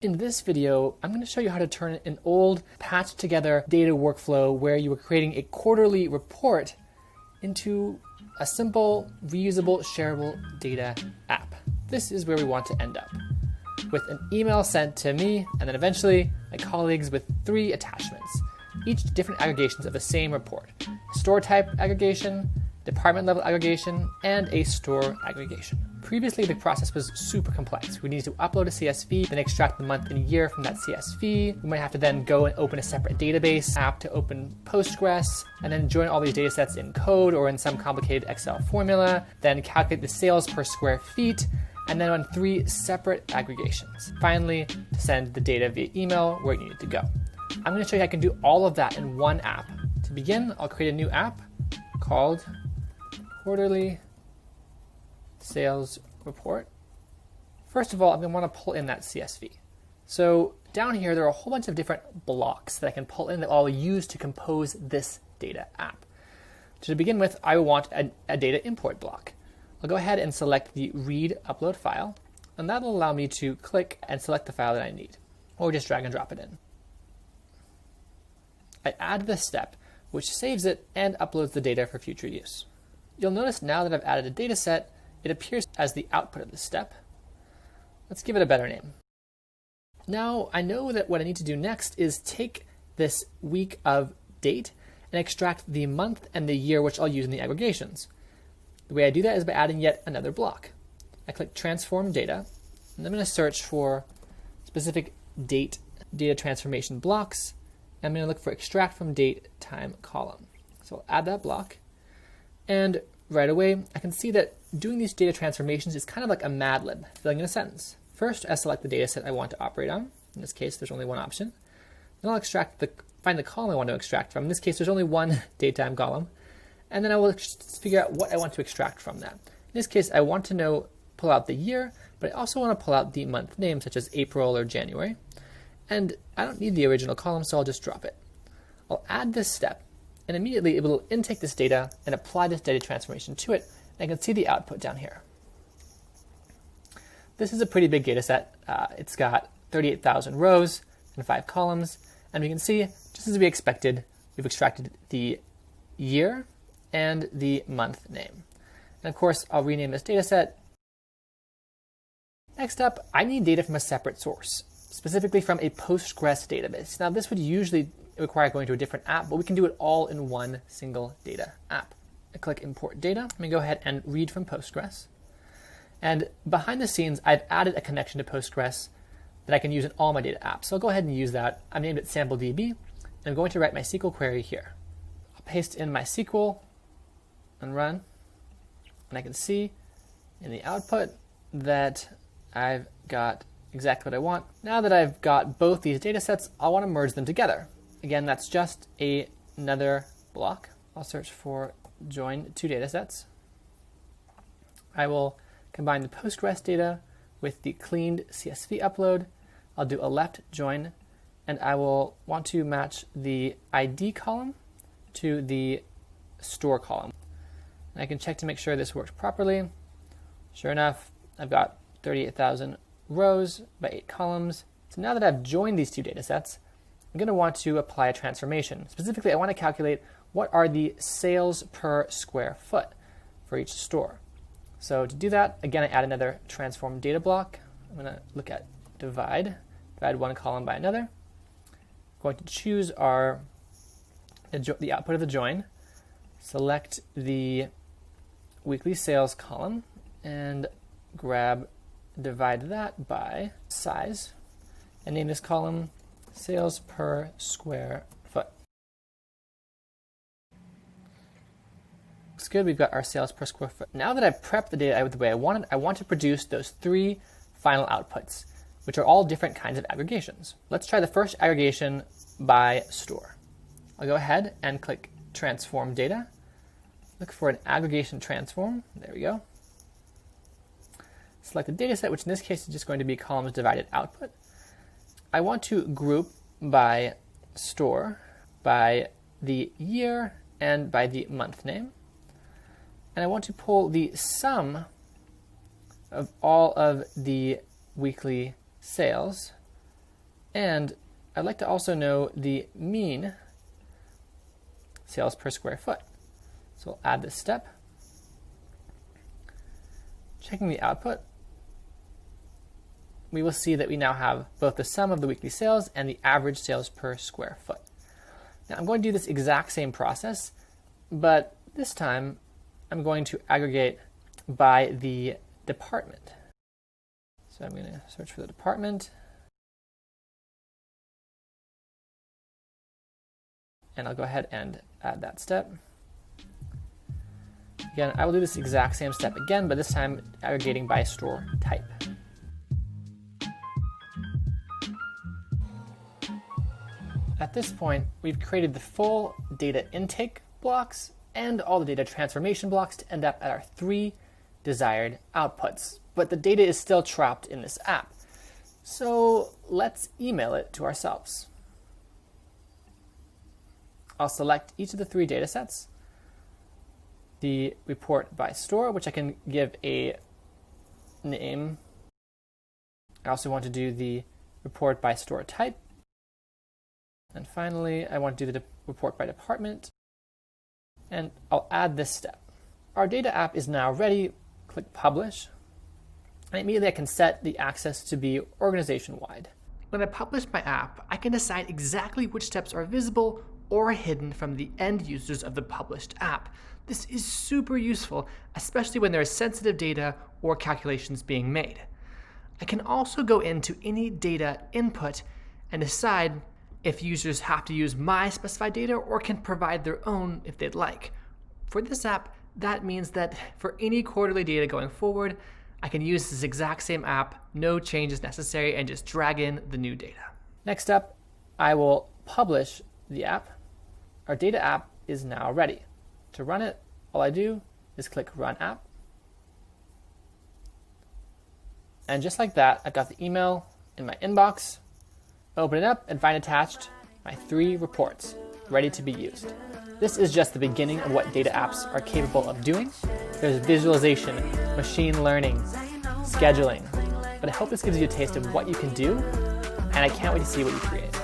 In this video, I'm going to show you how to turn an old patched together data workflow where you were creating a quarterly report into a simple, reusable, shareable data app. This is where we want to end up, with an email sent to me and then eventually my colleagues with 3 attachments, each different aggregations of the same report: store type aggregation, department level aggregation, and a store aggregation. Previously, the process was super complex. We needed to upload a CSV, then extract the month and year from that CSV. We might have to then go and open a separate database app to open Postgres, and then join all these data sets in code or in some complicated Excel formula, then calculate the sales per square feet, and then run 3 separate aggregations. Finally, to send the data via email where it needed to go. I'm going to show you how I can do all of that in one app. To begin, I'll create a new app called Quarterly Sales Report. First of all, I'm going to want to pull in that CSV. So down here, there are a whole bunch of different blocks that I can pull in that I'll use to compose this data app. To begin with, I want a data import block. I'll go ahead and select the read upload file, and that'll allow me to click and select the file that I need, or just drag and drop it in. I add this step, which saves it and uploads the data for future use. You'll notice now that I've added a data set, it appears as the output of this step. Let's give it a better name. Now I know that what I need to do next is take this week of date and extract the month and the year, which I'll use in the aggregations. The way I do that is by adding yet another block. I click Transform Data, and I'm going to search for specific data transformation blocks. I'm going to look for Extract from Date Time column. So I'll add that block, and right away I can see that doing these data transformations is kind of like a Mad Lib, filling in a sentence. First, I select the data set I want to operate on. In this case, there's only one option. Then I'll find the column I want to extract from. In this case, there's only one date time column. And then I will figure out what I want to extract from that. In this case, I want to pull out the year, but I also want to pull out the month name, such as April or January. And I don't need the original column, so I'll just drop it. I'll add this step, and immediately it will intake this data and apply this data transformation to it. And I can see the output down here. This is a pretty big data set. It's got 38,000 rows and 5 columns. And we can see, just as we expected, we've extracted the year and the month name. And of course, I'll rename this data set. Next up, I need data from a separate source, specifically from a Postgres database. Now, this would usually require going to a different app, but we can do it all in one single data app. I click Import Data. Let me go ahead and read from Postgres. And behind the scenes, I've added a connection to Postgres that I can use in all my data apps. So I'll go ahead and use that. I've named it SampleDB, and I'm going to write my SQL query here. I'll paste in my SQL and run, and I can see in the output that I've got exactly what I want. Now that I've got both these data sets, I want to merge them together. Again, that's just another block. I'll search for join 2 data sets. I will combine the Postgres data with the cleaned CSV upload. I'll do a left join, and I will want to match the ID column to the store column. And I can check to make sure this works properly. Sure enough, I've got 38,000 rows by 8 columns. So now that I've joined these 2 data sets, I'm going to want to apply a transformation. Specifically, I want to calculate what are the sales per square foot for each store. So to do that, again, I add another transform data block. I'm going to look at divide one column by another. I'm going to choose the output of the join, select the weekly sales column, and divide that by size, and name this column sales per square foot. Looks good, we've got our sales per square foot. Now that I've prepped the data the way I wanted, I want to produce those 3 final outputs, which are all different kinds of aggregations. Let's try the first aggregation by store. I'll go ahead and click Transform Data, look for an aggregation transform, there we go. Select the data set, which in this case is just going to be columns divided output. I want to group by store, by the year, and by the month name. And I want to pull the sum of all of the weekly sales And I'd like to also know the mean sales per square foot. So we'll add this step. Checking the output, we will see that we now have both the sum of the weekly sales and the average sales per square foot. Now I'm going to do this exact same process, but this time I'm going to aggregate by the department. So I'm going to search for the department, and I'll go ahead and add that step. Again, I will do this exact same step again, but this time aggregating by store type. At this point, we've created the full data intake blocks and all the data transformation blocks to end up at our 3 desired outputs. But the data is still trapped in this app. So let's email it to ourselves. I'll select each of the 3 data sets, the report by store, which I can give a name. I also want to do the report by store type. And finally, I want to do the report by department. And I'll add this step. Our data app is now ready. Click Publish. And immediately I can set the access to be organization-wide. When I publish my app, I can decide exactly which steps are visible or hidden from the end users of the published app. This is super useful, especially when there is sensitive data or calculations being made. I can also go into any data input and decide if users have to use my specified data or can provide their own if they'd like. For this app, that means that for any quarterly data going forward, I can use this exact same app, no changes necessary, and just drag in the new data. Next up, I will publish the app. Our data app is now ready. To run it, all I do is click Run App. And just like that, I've got the email in my inbox. Open it up and find attached my 3 reports ready to be used. This is just the beginning of what data apps are capable of doing. There's visualization, machine learning, scheduling, but I hope this gives you a taste of what you can do, and I can't wait to see what you create.